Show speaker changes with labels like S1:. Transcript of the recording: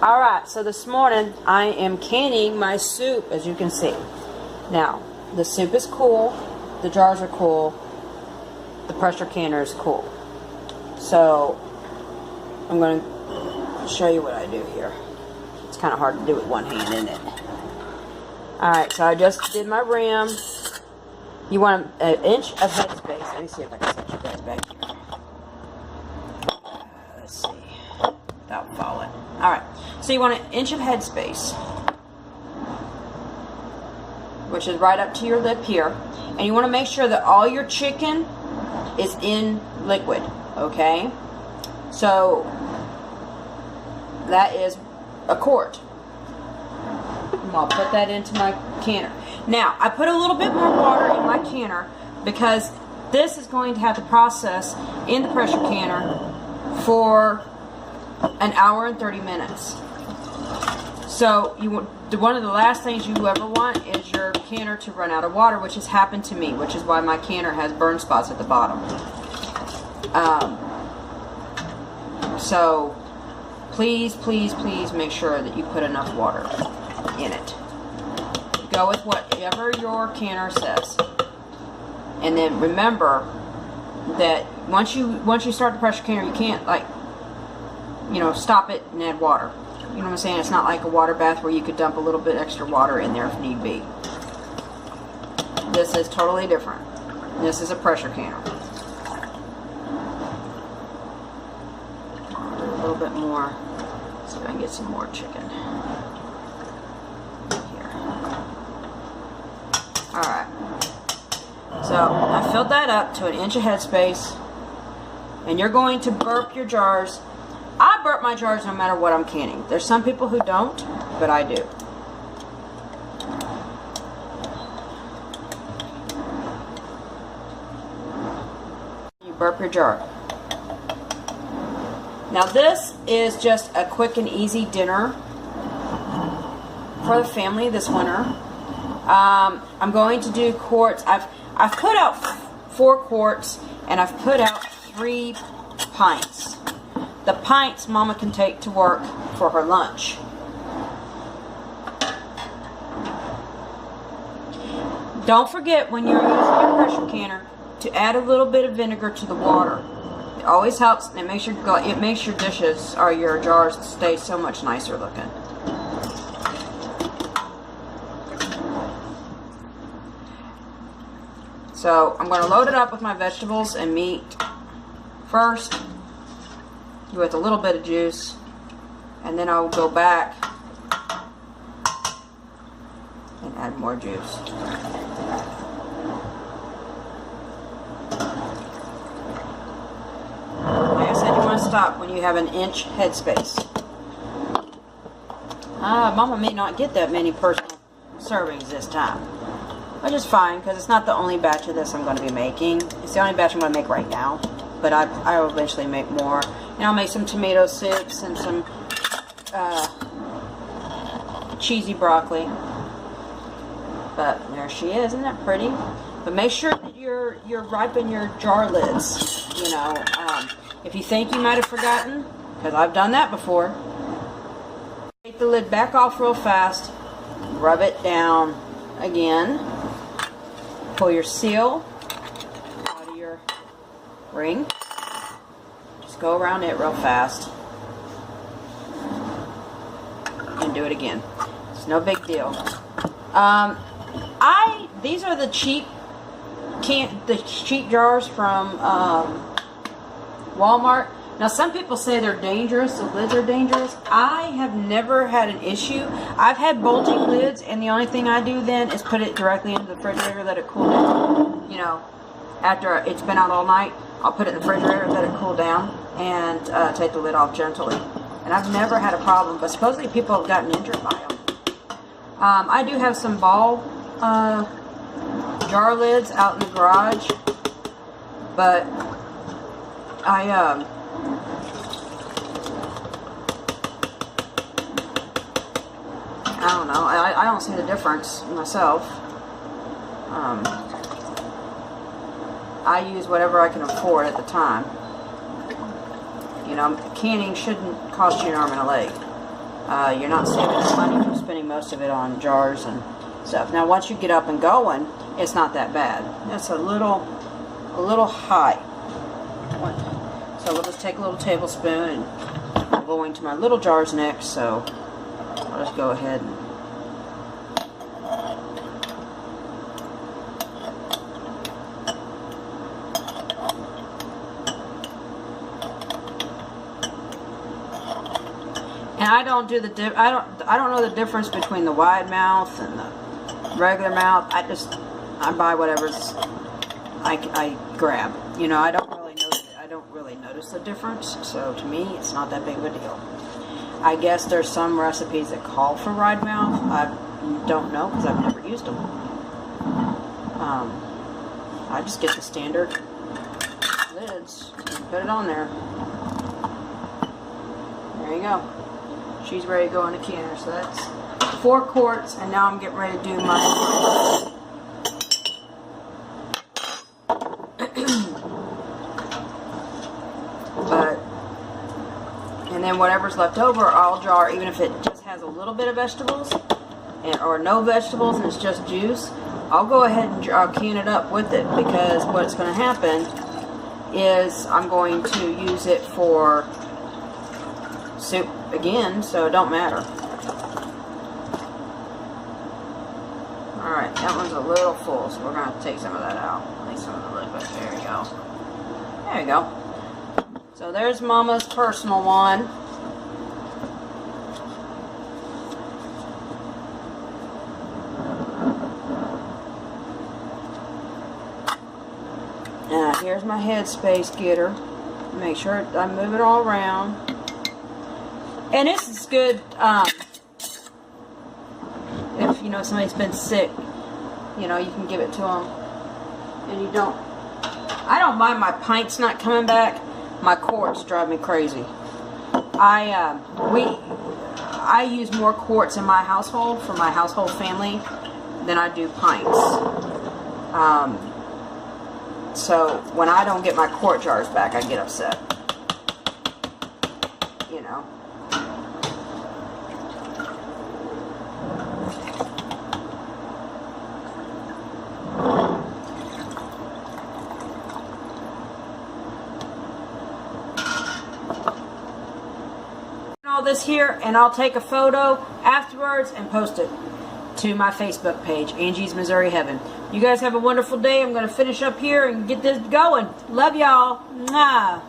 S1: Alright, so this morning I am canning my soup, as you can see. Now, the soup is cool, the jars are cool, the pressure canner is cool. So, I'm going to show you what I do here. It's kind of hard to do with one hand, isn't it? Alright, so I just did my rim. You want an inch of headspace. Let me see if I can set you guys back here. Let's see. Without falling. Alright, so you want an inch of headspace, which is right up to your lip here. And you want to make sure that all your chicken is in liquid, okay? So, that is a quart. And I'll put that into my canner. Now, I put a little bit more water in my canner because this is going to have to process in the pressure canner for an hour and 30 minutes. So one of the last things you ever want is your canner to run out of water, which has happened to me, which is why my canner has burn spots at the bottom. So please, please, please make sure that you put enough water in it. Go with whatever your canner says. And then remember that once you start the pressure canner, you can't, like, you know, stop it and add water. You know what I'm saying? It's not like a water bath where you could dump a little bit extra water in there if need be. This is totally different. This is a pressure canner. A little bit more so I can get some more chicken. Here. Alright. So, I filled that up to an inch of headspace. And you're going to burp your jars. I burp my jars no matter what I'm canning. There's some people who don't, but I do. You burp your jar. Now this is just a quick and easy dinner for the family this winter. I'm going to do quarts. I've put out 4 quarts and I've put out 3 pints. The pints Mama can take to work for her lunch. Don't forget when you're using your pressure canner to add a little bit of vinegar to the water. It always helps, and it makes your dishes or your jars stay so much nicer looking. So I'm going to load it up with my vegetables and meat first, with a little bit of juice, and then I'll go back and add more juice. Like I said, you want to stop when you have an inch headspace. Mama may not get that many personal servings this time, which is fine because it's not the only batch of this I'm going to be making. It's the only batch I'm going to make right now, but I will eventually make more. And I'll make some tomato soups and some cheesy broccoli. But there she is. Isn't that pretty? But make sure that you're ripen your jar lids. You know, if you think you might have forgotten, because I've done that before, take the lid back off real fast, rub it down again, pull your seal out of your ring. Go around it real fast and do it again. It's no big deal. These are the cheap jars from Walmart. Now some people say they're dangerous, the lids are dangerous. I have never had an issue. I've had bulging lids, and the only thing I do then is put it directly into the refrigerator, let it cool down. You know, after it's been out all night, I'll put it in the refrigerator, let it cool down, and take the lid off gently. And I've never had a problem, but supposedly people have gotten injured by them. I do have some ball jar lids out in the garage, but I don't know. I don't see the difference myself. I use whatever I can afford at the time. You know, canning shouldn't cost you an arm and a leg. You're not saving any money from spending most of it on jars and stuff. Now, once you get up and going, it's not that bad. It's a little high. So we'll just take a little tablespoon, and I'm going to my little jars next. So I'll just go ahead and I don't do the I don't know the difference between the wide mouth and the regular mouth. I buy whatever's I grab. You know, I don't really notice the difference. So to me, it's not that big of a deal. I guess there's some recipes that call for wide mouth. I don't know because I've never used them. I just get the standard lids and put it on there. There you go. She's ready to go in the canner. So that's 4 quarts, and now I'm getting ready to do my and then whatever's left over, I'll jar, even if it just has a little bit of vegetables or no vegetables and it's just juice. I'll go ahead and can it up with it, because what's going to happen is I'm going to use it for soup again, so it don't matter. Alright, that one's a little full, so we're going to take some of that out. At least some of the liquid. There you go. There you go. So there's Mama's personal one. Now here's my headspace getter. Make sure I move it all around. And this is good if, you know, somebody's been sick. You know, you can give it to them. And you don't... I don't mind my pints not coming back. My quarts drive me crazy. I use more quarts in my household, for my household family, than I do pints. So when I don't get my quart jars back, I get upset. You know. All this here, and I'll take a photo afterwards and post it to my Facebook page, Angie's Missouri Heaven. You guys have a wonderful day. I'm going to finish up here and get this going. Love y'all. Mwah.